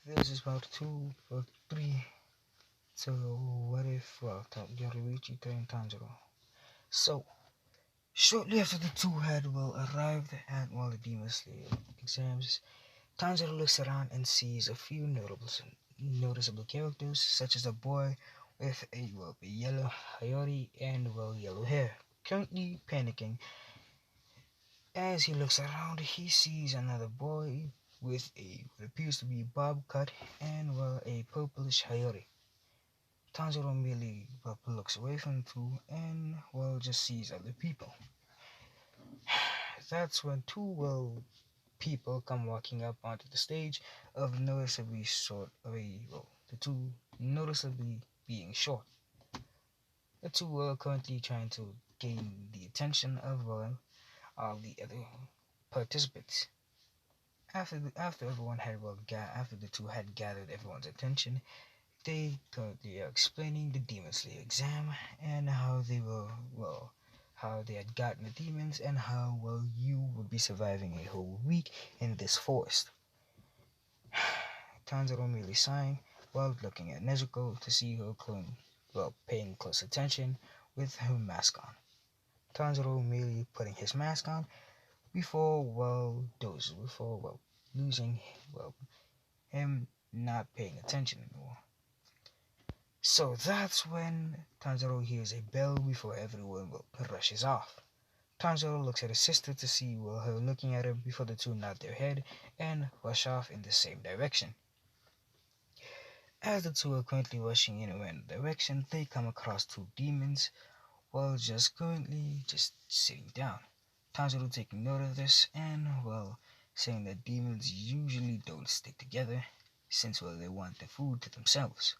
This is about 2 or 3. So what if yoriichi turned tanjiro? So shortly after the two had arrived at the demon slayer exams, Tanjiro looks around and sees a few noticeable characters, such as a boy with a yellow hayori and yellow hair. Currently panicking, as he looks around, he sees another boy with what appears to be a bob cut and a purplish hayori. Tanjiro merely looks away from the two and just sees other people. That's when two people come walking up onto the stage of noticeably short of the two noticeably being short. The two are currently trying to gain the attention of the other participants. After everyone had after the two had gathered everyone's attention, they currently are explaining the Demon Slayer exam and how they were how they had gotten the demons and how you would be surviving a whole week in this forest. Tanjiro merely sighing while looking at Nezuko to see her paying close attention with her mask on. Tanjiro merely putting his mask on before losing him not paying attention anymore. So that's when Tanjiro hears a bell before everyone rushes off. Tanjiro looks at his sister to see her looking at him before the two nod their head and rush off in the same direction. As the two are currently rushing in a random direction, they come across two demons while just sitting down. Tanjiro taking note of this and saying that demons usually don't stick together since they want the food to themselves.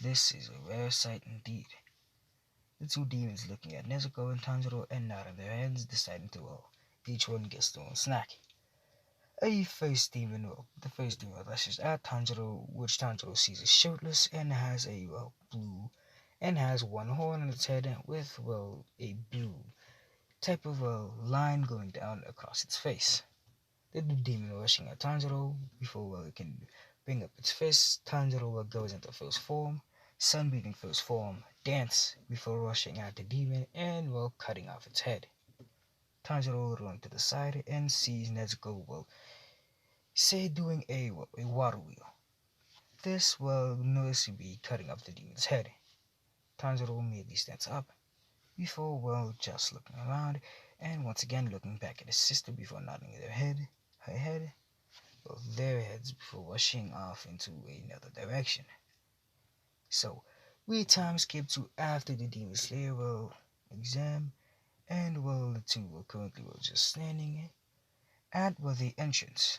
This is a rare sight indeed. The two demons looking at Nezuko and Tanjiro and nodding their heads, deciding to each one gets their own snack. The first demon rushes at Tanjiro, which Tanjiro sees is shirtless and has a blue and has one horn on its head with a blue type of line going down across its face. The demon rushing at Tanjiro before it can bring up its fist. Tanjiro goes into first form, sunbeaming first form, dance before rushing at the demon and cutting off its head. Tanjiro runs to the side and sees Nezuko say doing a water wheel. This will noticeably cutting off the demon's head. Tanjiro immediately stands up before just looking around and once again looking back at his sister before nodding her head, their heads before rushing off into another direction. So we time skip to after the Demon Slayer exam and the two were currently just standing at the entrance.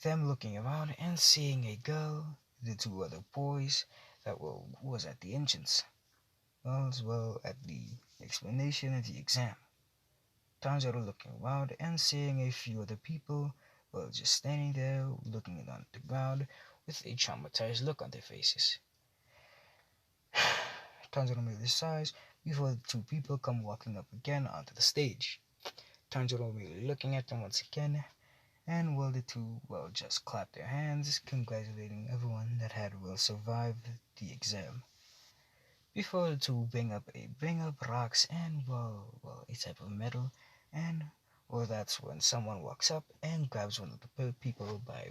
Them looking around and seeing a girl, the two other boys that was at the entrance, as well at the explanation of the exam. Tanjiro looking around and seeing a few other people just standing there looking on the ground with a traumatized look on their faces. Tanjiro merely sighs before the two people come walking up again onto the stage. Tanjiro merely looking at them once again, and the two just clap their hands, congratulating everyone that had survived the exam. Before the two bring up rocks and a type of metal, and that's when someone walks up and grabs one of the people by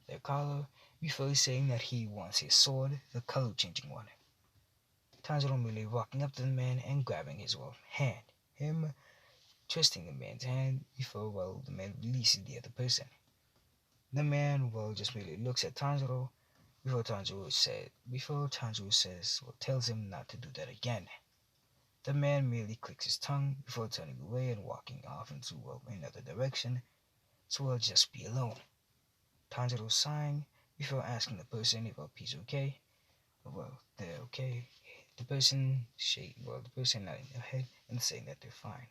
their collar before saying that he wants his sword, the color changing one. Tanjiro merely walking up to the man and grabbing his hand, him twisting the man's hand before the man releases the other person. The man just merely looks at Tanjiro before Tanjiro tells him not to do that again. The man merely clicks his tongue before turning away and walking off into another direction, so I'll just be alone. Tanjiro sighing before asking the person if he's okay. They're okay. The person nodding their head and saying that they're fine.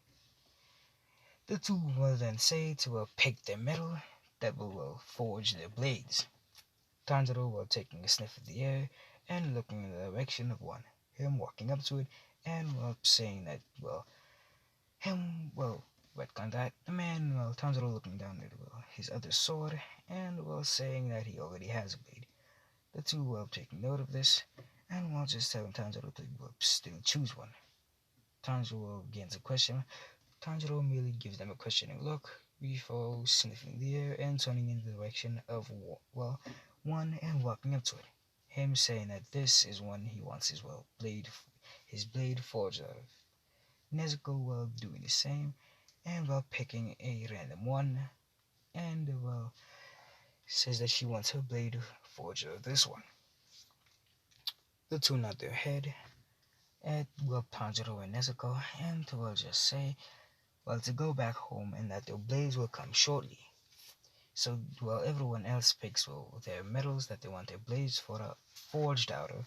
The two will then say to pick their metal that will forge their blades. Tanjiro taking a sniff of the air and looking in the direction of one, him walking up to it and saying that him retcon that the man Tanjiro looking down at his other sword and saying that he already has a blade The two were taking note of this, and while just telling Tanjiro to still choose one. Tanjiro begins a question. Tanjiro merely gives them a questioning look before sniffing the air and turning in the direction of one and walking up to it. Him saying that this is one he wants his blade forged out of. Nezuko doing the same and picking a random one and says that she wants her blade forged out of this one. The two nod their head at Tanjiro and Nezuko and to just say to go back home and that their blades will come shortly. So while everyone else picks their metals that they want their blades forged out of,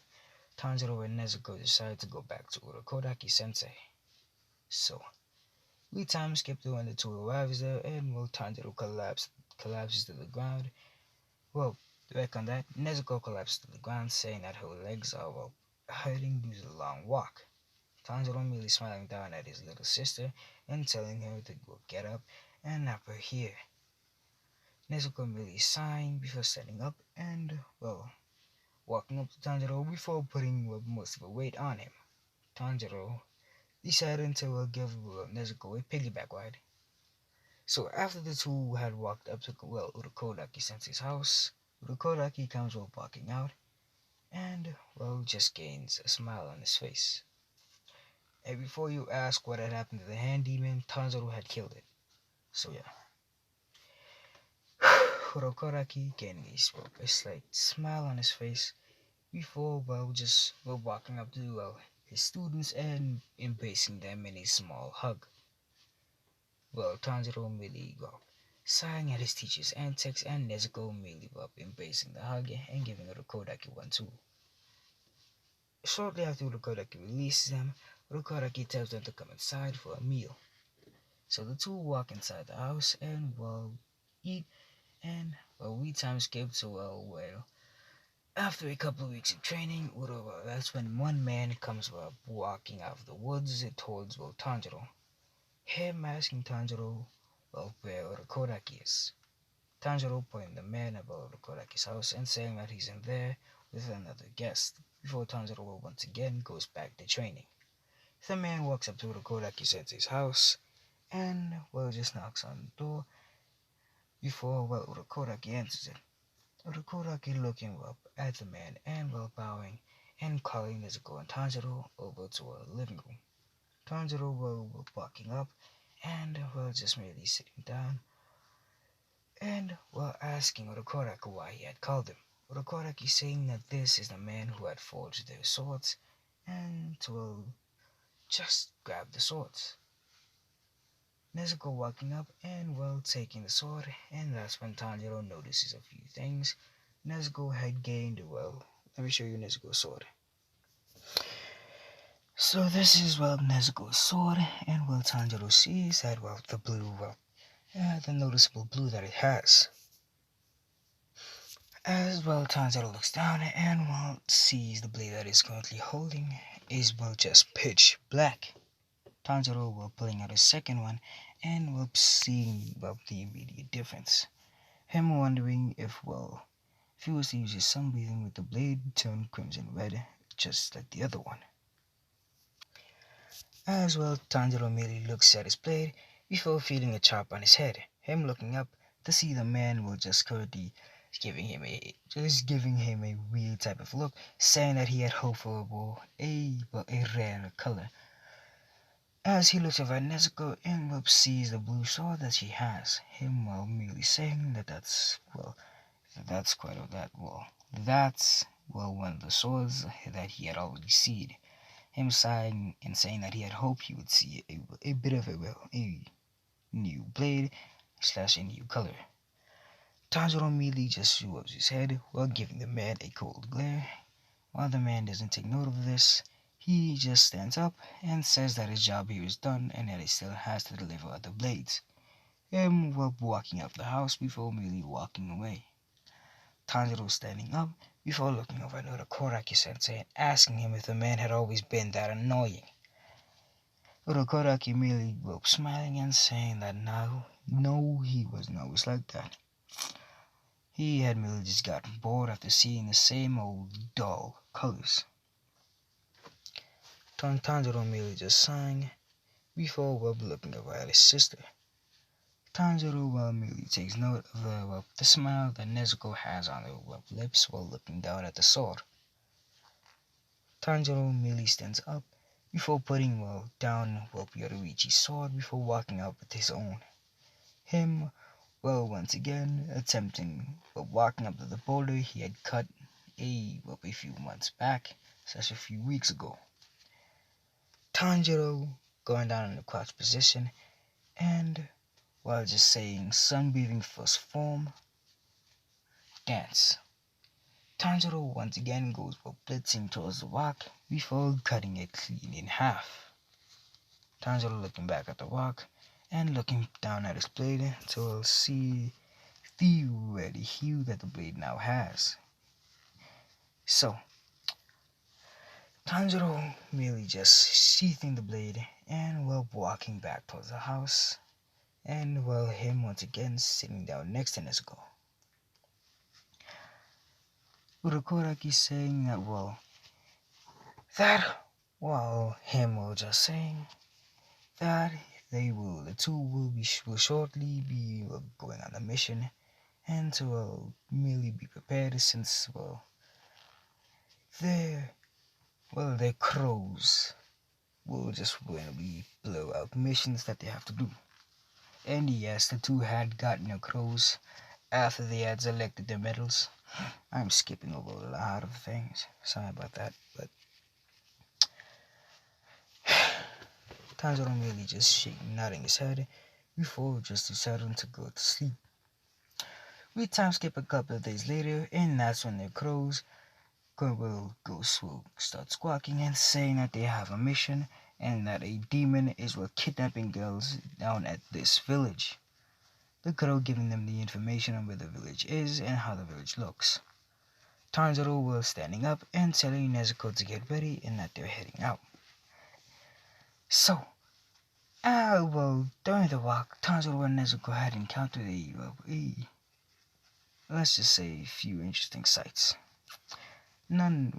Tanjiro and Nezuko decide to go back to Urokodaki Sensei. So we time skip to when the two arrives there and Tanjiro collapses to the ground. Back on that, Nezuko collapses to the ground saying that her legs are hurting due to the long walk. Tanjiro merely smiling down at his little sister and telling her to go get up and nap her here. Nezuko merely sighing before standing up and, walking up to Tanjiro before putting most of her weight on him. Tanjiro decided to give Nezuko a piggyback ride. So after the two had walked up to Urokodaki Sensei's house, Urokodaki comes walking out and, just gains a smile on his face. And before you ask what had happened to the hand demon, Tanjiro had killed it. So yeah. Urokodaki gaining a slight smile on his face before, just walking up to, his students and embracing them in a small hug. Tanjiro merely, sighing at his teacher's antics and Nezuko merely, embracing the hug and giving Urokodaki one too. Shortly after Urokodaki releases them, Urokodaki tells them to come inside for a meal. So the two walk inside the house and, eat and, we time skip to, after a couple of weeks of training, that's when one man comes walking out of the woods towards Tanjiro. Him asking Tanjiro where Urokodaki is. Tanjiro pointing the man about Urokodaki's house and saying that he's in there with another guest before Tanjiro once again goes back to training. The man walks up to Urokodaki Sensei's house and just knocks on the door before Urokodaki answers it. Urokodaki looking up at the man and bowing and calling Nezuko and Tanjiro over to a living room. Tanjiro walking up and just merely sitting down and asking Urokodaki why he had called him. Urokodaki saying that this is the man who had forged their swords and to just grab the swords. Nezuko walking up and taking the sword, and that's when Tanjiro notices a few things. Nezuko had gained, let me show you Nezuko's sword. So this is, Nezuko's sword, and, Tanjiro sees that, the blue, the noticeable blue that it has. As, Tanjiro looks down and, sees the blade that he's currently holding is, just pitch black. Tanjiro, pulling out his second one, and, seeing, the immediate difference. Him wondering if he was to use his sunbathing with the blade turned crimson red, just like the other one. As Tanjiro merely looks at his blade before feeling a chop on his head. Him looking up to see the man just currently giving him a weird type of look, saying that he had hoped for a rare color. As he looks over at Nezuko and sees the blue sword that she has, him merely saying that's quite that's one of the swords that he had already seen. Him sighing and saying that he had hoped he would see a bit of a new blade / a new color. Tanjiro immediately just rubs his head while giving the man a cold glare. While the man doesn't take note of this, he just stands up and says that his job here is done and that he still has to deliver other blades. Him walking out of the house before merely walking away. Tanjiro standing up before looking over at Urokodaki Sensei and asking him if the man had always been that annoying. Urokodaki merely smiling and saying that no, he wasn't always like that. He had merely just gotten bored after seeing the same old dull colors. Tanjiro merely just sang before looking over at his sister. Tanjiro merely takes note of the smile that Nezuko has on her lips while looking down at the sword. Tanjiro merely stands up before putting down yoriichi's sword before walking out with his own. Him, once again attempting walking up to the boulder he had cut a few months back, such a few weeks ago. Tanjiro going down in the crouch position and while just saying sunbathing first form, dance. Tanjiro once again goes blitzing towards the rock before cutting it clean in half. Tanjiro looking back at the rock and looking down at his blade to see the red hue that the blade now has. So, Tanjiro merely just sheathing the blade and walking back towards the house, and him once again sitting down next to Nezuko. Urokodaki saying that him just saying that the two will shortly be going on a mission, and to merely be prepared since their crows will just randomly blow out missions that they have to do. And yes, the two had gotten their crows after they had selected their medals. I'm skipping over a lot of things. Sorry about that, but Tanjiro merely just nodding his head before just deciding to go to sleep. We time skip a couple of days later, and that's when their crows start squawking and saying that they have a mission and that a demon is kidnapping girls down at this village. The crow giving them the information on where the village is and how the village looks. Tanjiro was standing up and telling Nezuko to get ready and that they're heading out. So, during the walk, Tanjiro and Nezuko had encountered let's just say a few interesting sights. None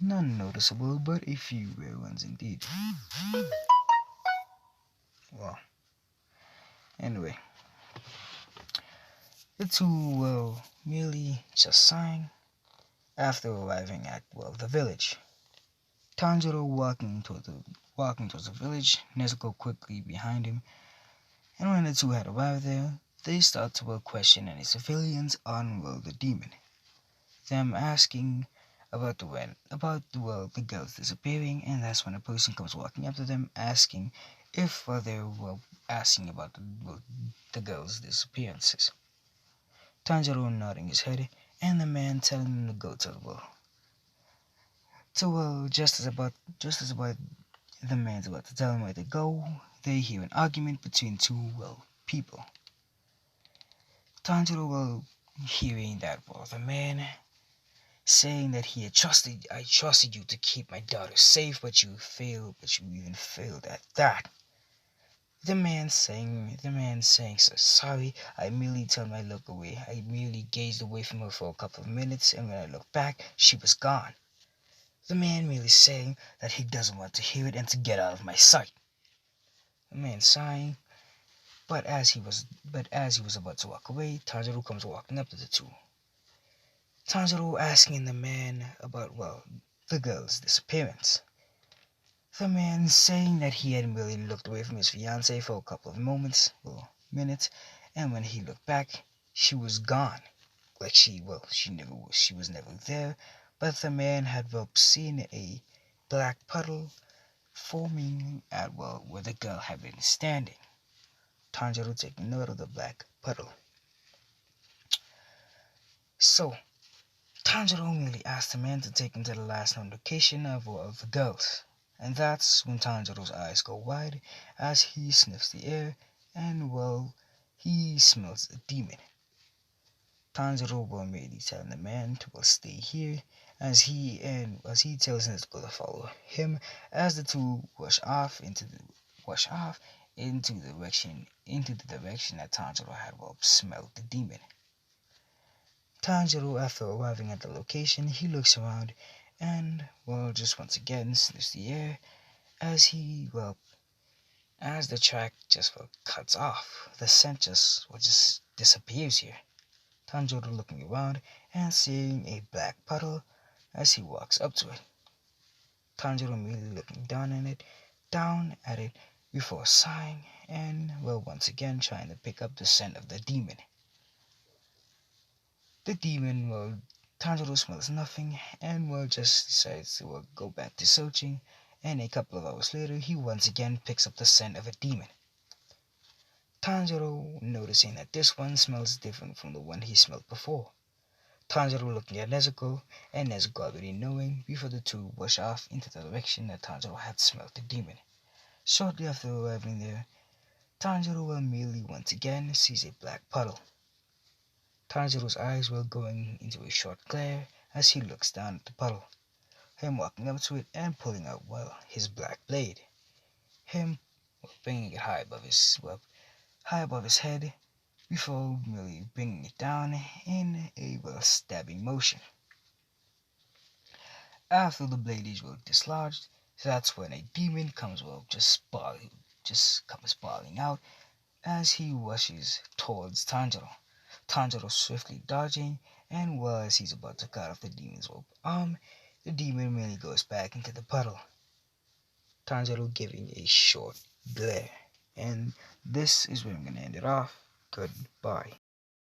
noticeable, but a few rare ones indeed. Well, anyway, the two merely just sang after arriving at the village. Tanjiro walking towards the village, Nezuko quickly behind him, and when the two had arrived there, they start to question any civilians on the demon. Them asking about the girls disappearing, and that's when a person comes walking up to them asking if they're asking about the girls' disappearances. Tanjiro nodding his head, and the man telling them to go to the just as about the man's about to tell him where to go, they hear an argument between two people. Tanjiro hearing that the man saying that I trusted you to keep my daughter safe, but you even failed at that. The man saying, so sorry, I merely turned my look away. I merely gazed away from her for a couple of minutes, and when I looked back, she was gone. The man merely saying that he doesn't want to hear it and to get out of my sight. The man sighing, but as he was about to walk away, Tanjiro comes walking up to the two. Tanjiro asking the man about the girl's disappearance. The man saying that he had merely looked away from his fiancée for a couple of minutes, and when he looked back, she was gone. Like she was never there, but the man had seen a black puddle forming at where the girl had been standing. Tanjiro taking note of the black puddle. So, Tanjiro merely asked the man to take him to the last known location of the girls. And that's when Tanjiro's eyes go wide as he sniffs the air and he smells a demon. Tanjiro merely telling the man to stay here as he tells Nezuko to follow him as the two rush off into the direction that Tanjiro had smelled the demon. Tanjiro, after arriving at the location, he looks around and, well, just once again sniffs the air as as the track just cuts off. The scent just disappears here. Tanjiro looking around and seeing a black puddle as he walks up to it. Tanjiro immediately looking down at it before sighing and, well, once again trying to pick up the scent of the demon. The demon, well, Tanjiro smells nothing and, well, just decides to go back to searching, and a couple of hours later he once again picks up the scent of a demon. Tanjiro noticing that this one smells different from the one he smelled before. Tanjiro looking at Nezuko, and Nezuko already knowing before the two rush off into the direction that Tanjiro had smelled the demon. Shortly after arriving there, Tanjiro immediately once again sees a black puddle. Tanjiro's eyes were going into a short glare as he looks down at the puddle, him walking up to it and pulling out, well, his black blade, him bringing it high above his head before merely bringing it down in a, well, stabbing motion. After the blade is, well, dislodged, that's when a demon comes, well, just comes spiraling out as he rushes towards Tanjiro. Tanjiro swiftly dodging, and, well, as he's about to cut off the demon's arm, the demon merely goes back into the puddle. Tanjiro giving a short glare. And this is where I'm going to end it off. Goodbye.